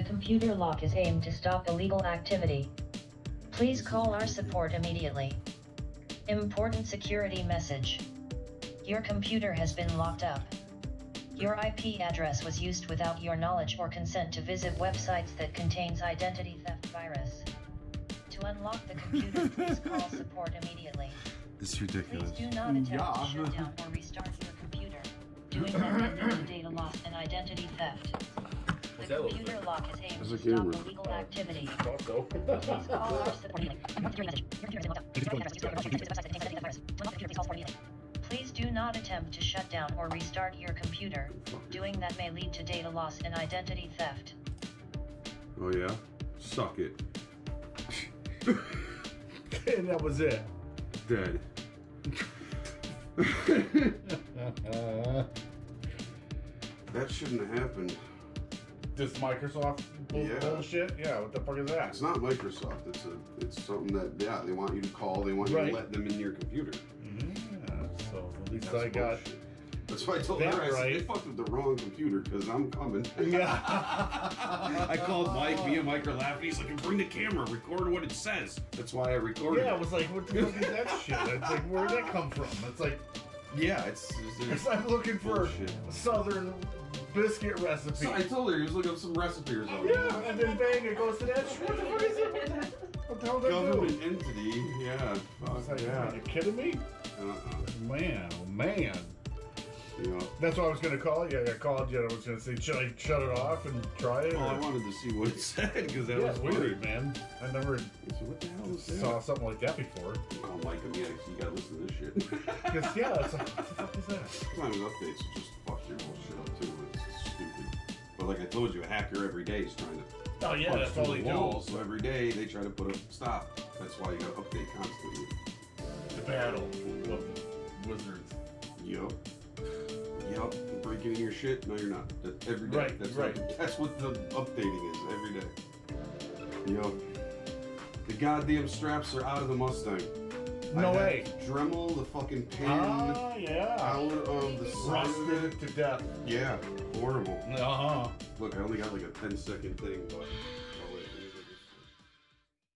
The computer lock is aimed to stop illegal activity. Please call our support immediately. Important security message. Your computer has been locked up. Your IP address was used without your knowledge or consent to visit websites that contains identity theft virus. To unlock the computer, please call support immediately. This is ridiculous. Please do not attempt to shut down or restart your computer. Doing that may lead to data loss and identity theft. The computer lock is aimed to stop illegal activity. Please call our support immediately. Please do not attempt to shut down or restart your computer. Doing that may lead to data loss and identity theft. Oh yeah? Suck it. And that was it. Dead. That shouldn't have happened. This Microsoft bullshit? Yeah, what the fuck is that? It's not Microsoft. It's something that they want you to call. They want you to let them in your computer. Yeah. So at least I got. That's why I told her, I said, they fucked with the wrong computer because I'm coming. Yeah. I called Mike, me and Mike are laughing. He's like, bring the camera, record what it says. That's why I recorded. Yeah, I was like, what the fuck is that shit? It's like, where did that come from? It's like, yeah, it's I'm looking for Southern biscuit recipes. So I told her he was looking up some recipe or something. Yeah, and then bang, it goes to that shit. What the fuck is it? What the hell did that do? Government entity, yeah. I was like, are you kidding me? Man, oh man. Yeah. That's why I was going to call you. I called you and I was going to say, should I shut it off and try it? Well, I wanted to see what it said because that was weird, man. I never what the hell is that? saw something like that before. Oh, Mike, you gotta listen to this shit. Because, yeah, it's like, what the fuck is that? Sometimes updates just fuck your whole shit up too. It's stupid. But like I told you, a hacker every day is trying to oh, yeah, that's all they do. So every day they try to put a stop. That's why you gotta update constantly. The battle of wizards. Yup. Yup. Breaking your shit? No, you're not. Every day. Right, That's what the updating is every day. Yup. The goddamn straps are out of the Mustang. No way. Dremel, the fucking pin. Ah, yeah. Out of the side of rusted it. to death. Yeah. Horrible. Uh-huh. Look, I only got like a 10-second thing, but